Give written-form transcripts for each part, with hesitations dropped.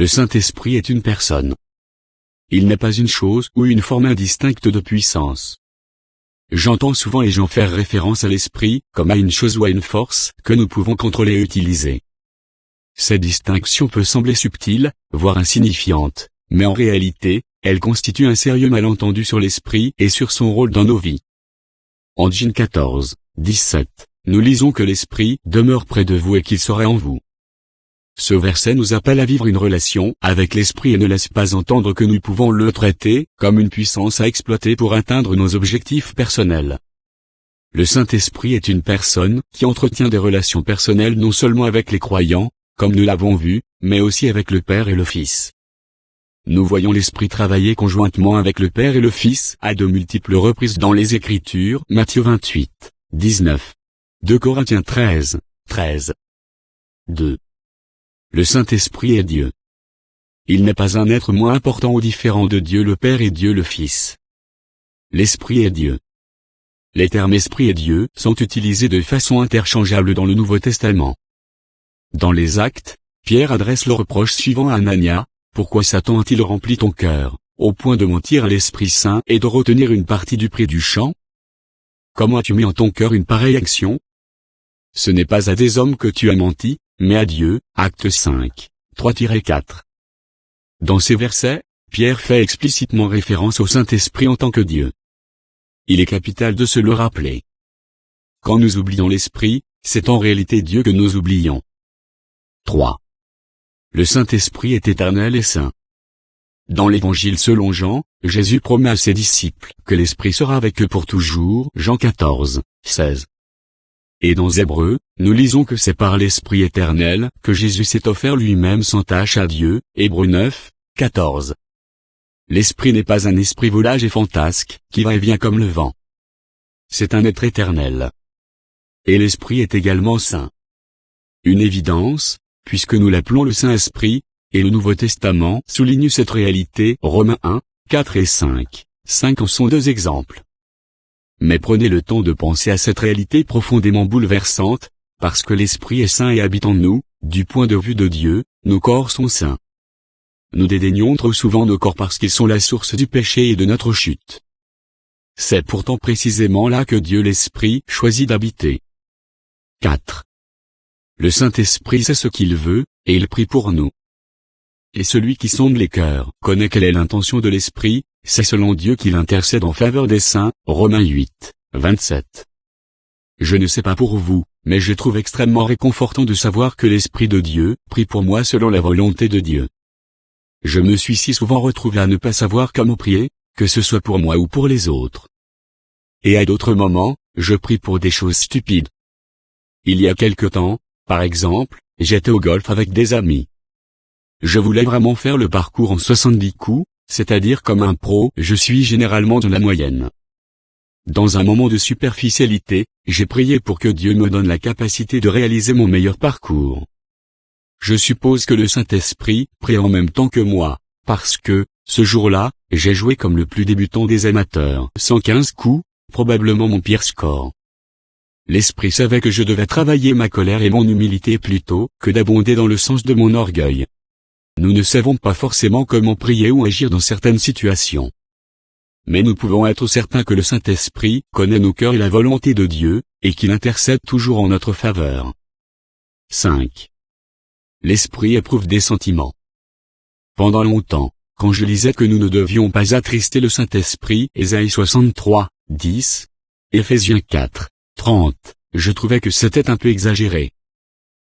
Le Saint-Esprit est une personne. Il n'est pas une chose ou une forme indistincte de puissance. J'entends souvent les gens faire référence à l'esprit, comme à une chose ou à une force, que nous pouvons contrôler et utiliser. Cette distinction peut sembler subtile, voire insignifiante, mais en réalité, elle constitue un sérieux malentendu sur l'esprit et sur son rôle dans nos vies. En Jean 14, 17, nous lisons que l'esprit demeure près de vous et qu'il serait en vous. Ce verset nous appelle à vivre une relation avec l'esprit et ne laisse pas entendre que nous pouvons le traiter comme une puissance à exploiter pour atteindre nos objectifs personnels. Le Saint-Esprit est une personne qui entretient des relations personnelles non seulement avec les croyants, comme nous l'avons vu, mais aussi avec le Père et le Fils. Nous voyons l'Esprit travailler conjointement avec le Père et le Fils à de multiples reprises dans les Écritures. Matthieu 28, 19. 2 Corinthiens 13, 13. 2. Le Saint-Esprit est Dieu. Il n'est pas un être moins important ou différent de Dieu le Père et Dieu le Fils. L'Esprit est Dieu. Les termes Esprit et Dieu sont utilisés de façon interchangeable dans le Nouveau Testament. Dans les Actes, Pierre adresse le reproche suivant à Anania: « Pourquoi Satan a-t-il rempli ton cœur, au point de mentir à l'Esprit Saint et de retenir une partie du prix du champ? Comment as-tu mis en ton cœur une pareille action? Ce n'est pas à des hommes que tu as menti, mais à Dieu. » Acte 5, 3-4. Dans ces versets, Pierre fait explicitement référence au Saint-Esprit en tant que Dieu. Il est capital de se le rappeler. Quand nous oublions l'Esprit, c'est en réalité Dieu que nous oublions. 3. Le Saint-Esprit est éternel et saint. Dans l'Évangile selon Jean, Jésus promet à ses disciples que l'Esprit sera avec eux pour toujours. Jean 14, 16. Et dans Hébreux, nous lisons que c'est par l'Esprit éternel que Jésus s'est offert lui-même sans tache à Dieu. Hébreux 9, 14. L'Esprit n'est pas un esprit volage et fantasque, qui va et vient comme le vent. C'est un être éternel. Et l'Esprit est également saint. Une évidence, puisque nous l'appelons le Saint-Esprit, et le Nouveau Testament souligne cette réalité. Romains 1, 4 et 5. 5 en sont deux exemples. Mais prenez le temps de penser à cette réalité profondément bouleversante, parce que l'Esprit est saint et habite en nous. Du point de vue de Dieu, nos corps sont saints. Nous dédaignons trop souvent nos corps parce qu'ils sont la source du péché et de notre chute. C'est pourtant précisément là que Dieu l'Esprit choisit d'habiter. 4. Le Saint-Esprit sait ce qu'il veut, et il prie pour nous. Et celui qui sonde les cœurs connaît quelle est l'intention de l'Esprit, c'est selon Dieu qu'il intercède en faveur des saints. Romains 8, 27. Je ne sais pas pour vous, mais je trouve extrêmement réconfortant de savoir que l'Esprit de Dieu prie pour moi selon la volonté de Dieu. Je me suis si souvent retrouvé à ne pas savoir comment prier, que ce soit pour moi ou pour les autres. Et à d'autres moments, je prie pour des choses stupides. Il y a quelque temps, par exemple, j'étais au golf avec des amis. Je voulais vraiment faire le parcours en 70 coups, c'est-à-dire comme un pro. Je suis généralement dans la moyenne. Dans un moment de superficialité, j'ai prié pour que Dieu me donne la capacité de réaliser mon meilleur parcours. Je suppose que le Saint-Esprit prie en même temps que moi, parce que, ce jour-là, j'ai joué comme le plus débutant des amateurs. 115 coups, probablement mon pire score. L'Esprit savait que je devais travailler ma colère et mon humilité plutôt que d'abonder dans le sens de mon orgueil. Nous ne savons pas forcément comment prier ou agir dans certaines situations. Mais nous pouvons être certains que le Saint-Esprit connaît nos cœurs et la volonté de Dieu, et qu'il intercède toujours en notre faveur. 5. L'Esprit éprouve des sentiments. Pendant longtemps, quand je lisais que nous ne devions pas attrister le Saint-Esprit, Ésaïe 63, 10, Éphésiens 4, 30, je trouvais que c'était un peu exagéré.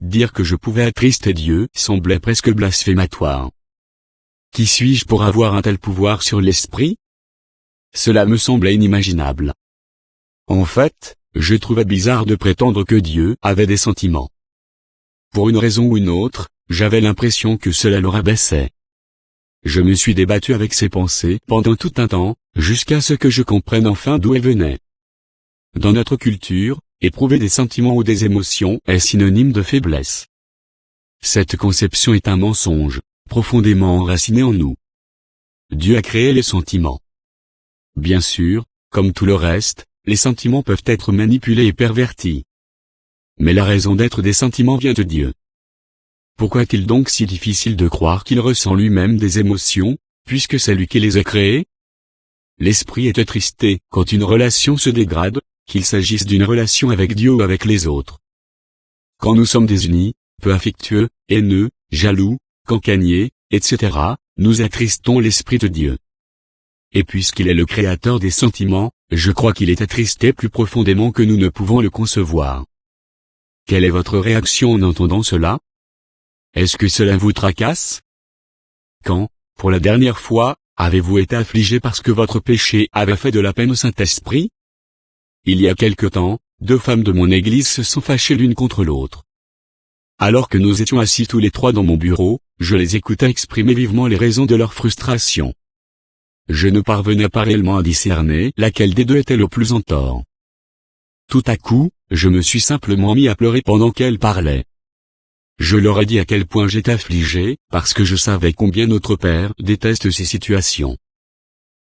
Dire que je pouvais attrister Dieu semblait presque blasphématoire. Qui suis-je pour avoir un tel pouvoir sur l'Esprit? Cela me semblait inimaginable. En fait, je trouvais bizarre de prétendre que Dieu avait des sentiments. Pour une raison ou une autre, j'avais l'impression que cela le rabaissait. Je me suis débattu avec ces pensées pendant tout un temps, jusqu'à ce que je comprenne enfin d'où elles venaient. Dans notre culture, éprouver des sentiments ou des émotions est synonyme de faiblesse. Cette conception est un mensonge, profondément enraciné en nous. Dieu a créé les sentiments. Bien sûr, comme tout le reste, les sentiments peuvent être manipulés et pervertis. Mais la raison d'être des sentiments vient de Dieu. Pourquoi est-il donc si difficile de croire qu'il ressent lui-même des émotions, puisque c'est lui qui les a créées? L'esprit est attristé quand une relation se dégrade, qu'il s'agisse d'une relation avec Dieu ou avec les autres. Quand nous sommes désunis, peu affectueux, haineux, jaloux, cancaniers, etc., nous attristons l'Esprit de Dieu. Et puisqu'il est le créateur des sentiments, je crois qu'il est attristé plus profondément que nous ne pouvons le concevoir. Quelle est votre réaction en entendant cela? Est-ce que cela vous tracasse? Quand, pour la dernière fois, avez-vous été affligé parce que votre péché avait fait de la peine au Saint-Esprit? Il y a quelque temps, 2 femmes de mon église se sont fâchées l'une contre l'autre. Alors que nous étions assis tous les 3 dans mon bureau, je les écoutais exprimer vivement les raisons de leur frustration. Je ne parvenais pas réellement à discerner laquelle des 2 était le plus en tort. Tout à coup, je me suis simplement mis à pleurer pendant qu'elles parlaient. Je leur ai dit à quel point j'étais affligé, parce que je savais combien notre Père déteste ces situations.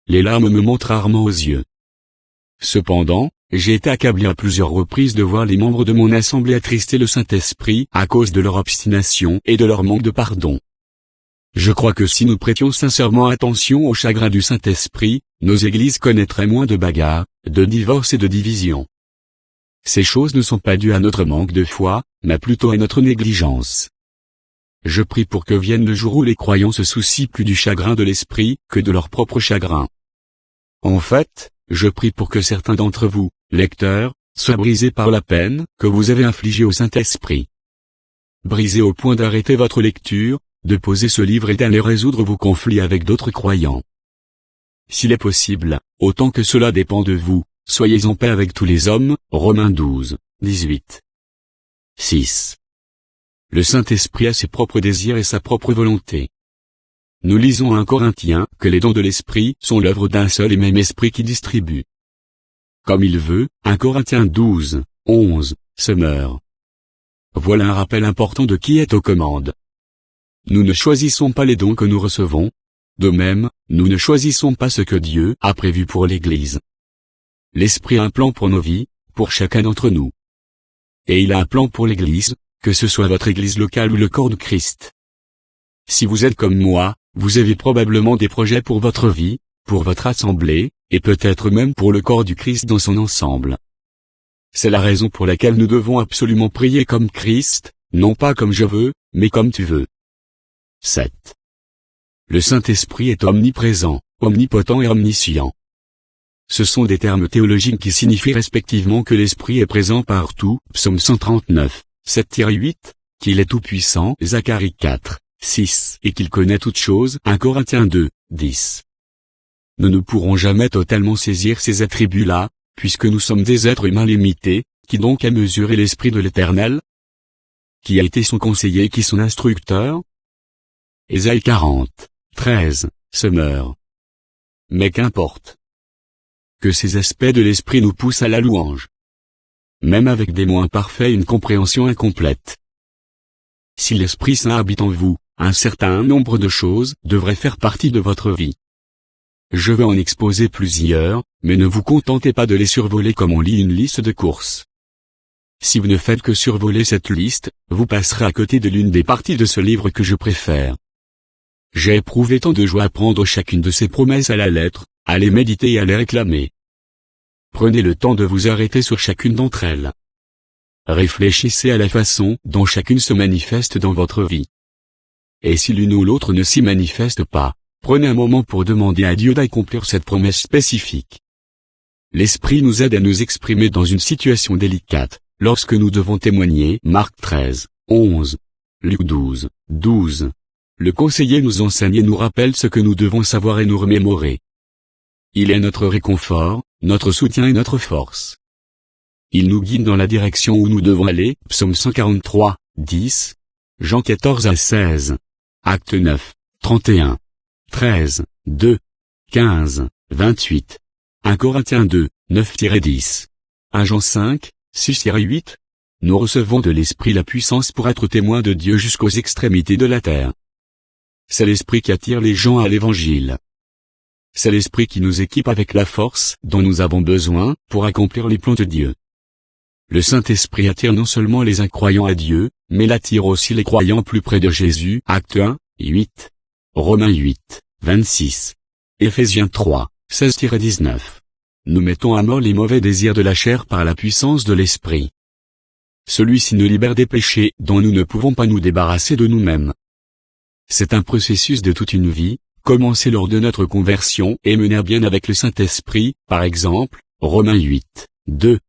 Les larmes me montent rarement aux yeux. Cependant, j'ai été accablé à plusieurs reprises de voir les membres de mon assemblée attrister le Saint-Esprit à cause de leur obstination et de leur manque de pardon. Je crois que si nous prêtions sincèrement attention au chagrin du Saint-Esprit, nos églises connaîtraient moins de bagarres, de divorces et de divisions. Ces choses ne sont pas dues à notre manque de foi, mais plutôt à notre négligence. Je prie pour que vienne le jour où les croyants se soucient plus du chagrin de l'esprit que de leur propre chagrin. En fait, je prie pour que certains d'entre vous, lecteurs, soient brisés par la peine que vous avez infligée au Saint-Esprit. Brisés au point d'arrêter votre lecture, de poser ce livre et d'aller résoudre vos conflits avec d'autres croyants. S'il est possible, autant que cela dépend de vous, soyez en paix avec tous les hommes, Romains 12, 18. 6. Le Saint-Esprit a ses propres désirs et sa propre volonté. Nous lisons à 1 Corinthiens que les dons de l'Esprit sont l'œuvre d'un seul et même Esprit qui distribue. Comme il veut, 1 Corinthiens 12, 11, se meurt. Voilà un rappel important de qui est aux commandes. Nous ne choisissons pas les dons que nous recevons. De même, nous ne choisissons pas ce que Dieu a prévu pour l'Église. L'Esprit a un plan pour nos vies, pour chacun d'entre nous. Et il a un plan pour l'Église, que ce soit votre Église locale ou le corps de Christ. Si vous êtes comme moi, vous avez probablement des projets pour votre vie, pour votre assemblée, et peut-être même pour le corps du Christ dans son ensemble. C'est la raison pour laquelle nous devons absolument prier comme Christ, non pas comme je veux, mais comme tu veux. 7. Le Saint-Esprit est omniprésent, omnipotent et omniscient. Ce sont des termes théologiques qui signifient respectivement que l'Esprit est présent partout, Psaume 139, 7-8, qu'il est tout-puissant, Zacharie 4, 6, et qu'il connaît toutes choses, 1 Corinthiens 2, 10. Nous ne pourrons jamais totalement saisir ces attributs-là, puisque nous sommes des êtres humains limités, qui donc a mesuré l'Esprit de l'Éternel? Qui a été son conseiller et qui son instructeur? Ésaïe 40, 13, se meurt. Mais qu'importe. Que ces aspects de l'Esprit nous poussent à la louange. Même avec des mots imparfaits et une compréhension incomplète. Si l'Esprit Saint habite en vous, un certain nombre de choses devraient faire partie de votre vie. Je vais en exposer plusieurs, mais ne vous contentez pas de les survoler comme on lit une liste de courses. Si vous ne faites que survoler cette liste, vous passerez à côté de l'une des parties de ce livre que je préfère. J'ai éprouvé tant de joie à prendre chacune de ces promesses à la lettre, à les méditer et à les réclamer. Prenez le temps de vous arrêter sur chacune d'entre elles. Réfléchissez à la façon dont chacune se manifeste dans votre vie. Et si l'une ou l'autre ne s'y manifeste pas, prenez un moment pour demander à Dieu d'accomplir cette promesse spécifique. L'Esprit nous aide à nous exprimer dans une situation délicate, lorsque nous devons témoigner. Marc 13, 11. Luc 12, 12. Le conseiller nous enseigne et nous rappelle ce que nous devons savoir et nous remémorer. Il est notre réconfort, notre soutien et notre force. Il nous guide dans la direction où nous devons aller. Psaume 143, 10. Jean 14 à 16. Acte 9, 31. 13, 2. 15, 28. 1 Corinthiens 2, 9-10. 1 Jean 5, 6-8. Nous recevons de l'Esprit la puissance pour être témoins de Dieu jusqu'aux extrémités de la terre. C'est l'Esprit qui attire les gens à l'Évangile. C'est l'Esprit qui nous équipe avec la force dont nous avons besoin pour accomplir les plans de Dieu. Le Saint-Esprit attire non seulement les incroyants à Dieu, mais l'attire aussi les croyants plus près de Jésus. Actes 1, 8. Romains 8, 26. Éphésiens 3, 16-19. Nous mettons à mort les mauvais désirs de la chair par la puissance de l'Esprit. Celui-ci nous libère des péchés dont nous ne pouvons pas nous débarrasser de nous-mêmes. C'est un processus de toute une vie, commencé lors de notre conversion et mené à bien avec le Saint-Esprit, par exemple, Romains 8, 2.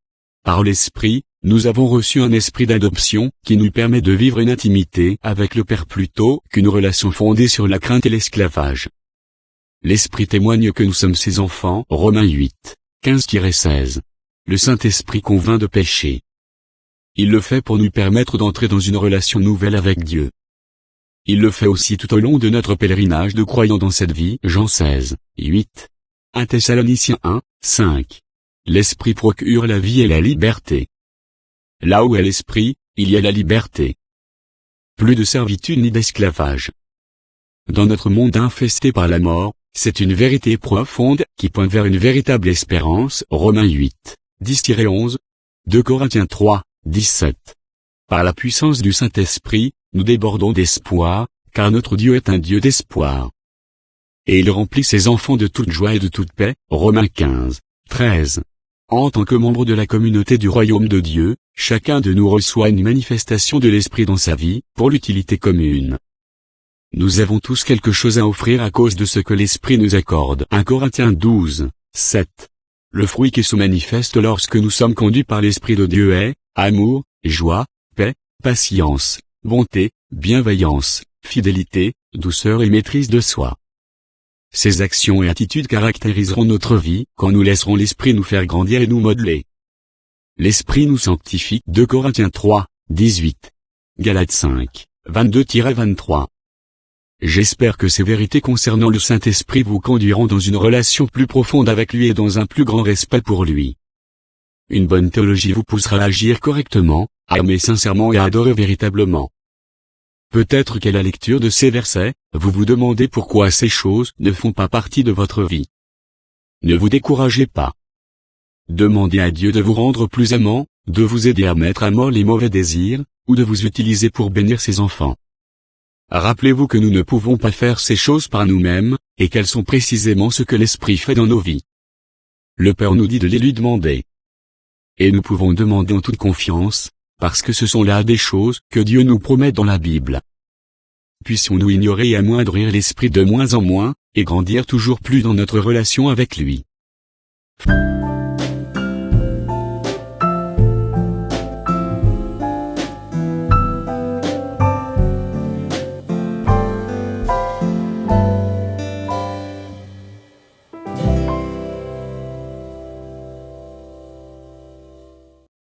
Par l'Esprit, nous avons reçu un esprit d'adoption qui nous permet de vivre une intimité avec le Père plutôt qu'une relation fondée sur la crainte et l'esclavage. L'Esprit témoigne que nous sommes ses enfants. Romains 8, 15-16. Le Saint-Esprit convainc de péché. Il le fait pour nous permettre d'entrer dans une relation nouvelle avec Dieu. Il le fait aussi tout au long de notre pèlerinage de croyants dans cette vie. Jean 16, 8. 1 Thessaloniciens 1, 5. L'Esprit procure la vie et la liberté. Là où est l'Esprit, il y a la liberté. Plus de servitude ni d'esclavage. Dans notre monde infesté par la mort, c'est une vérité profonde qui pointe vers une véritable espérance. Romains 8, 10-11. 2 Corinthiens 3, 17. Par la puissance du Saint-Esprit, nous débordons d'espoir, car notre Dieu est un Dieu d'espoir. Et il remplit ses enfants de toute joie et de toute paix. Romains 15, 13. En tant que membre de la communauté du royaume de Dieu, chacun de nous reçoit une manifestation de l'Esprit dans sa vie, pour l'utilité commune. Nous avons tous quelque chose à offrir à cause de ce que l'Esprit nous accorde. 1 Corinthiens 12, 7. Le fruit qui se manifeste lorsque nous sommes conduits par l'Esprit de Dieu est amour, joie, paix, patience, bonté, bienveillance, fidélité, douceur et maîtrise de soi. Ces actions et attitudes caractériseront notre vie quand nous laisserons l'Esprit nous faire grandir et nous modeler. L'Esprit nous sanctifie. 2 Corinthiens 3, 18. Galates 5, 22-23. J'espère que ces vérités concernant le Saint-Esprit vous conduiront dans une relation plus profonde avec lui et dans un plus grand respect pour lui. Une bonne théologie vous poussera à agir correctement, à aimer sincèrement et à adorer véritablement. Peut-être qu'à la lecture de ces versets, vous vous demandez pourquoi ces choses ne font pas partie de votre vie. Ne vous découragez pas. Demandez à Dieu de vous rendre plus aimant, de vous aider à mettre à mort les mauvais désirs, ou de vous utiliser pour bénir ses enfants. Rappelez-vous que nous ne pouvons pas faire ces choses par nous-mêmes, et qu'elles sont précisément ce que l'Esprit fait dans nos vies. Le Père nous dit de les lui demander. Et nous pouvons demander en toute confiance, parce que ce sont là des choses que Dieu nous promet dans la Bible. Puissions-nous ignorer et amoindrir l'Esprit de moins en moins, et grandir toujours plus dans notre relation avec lui.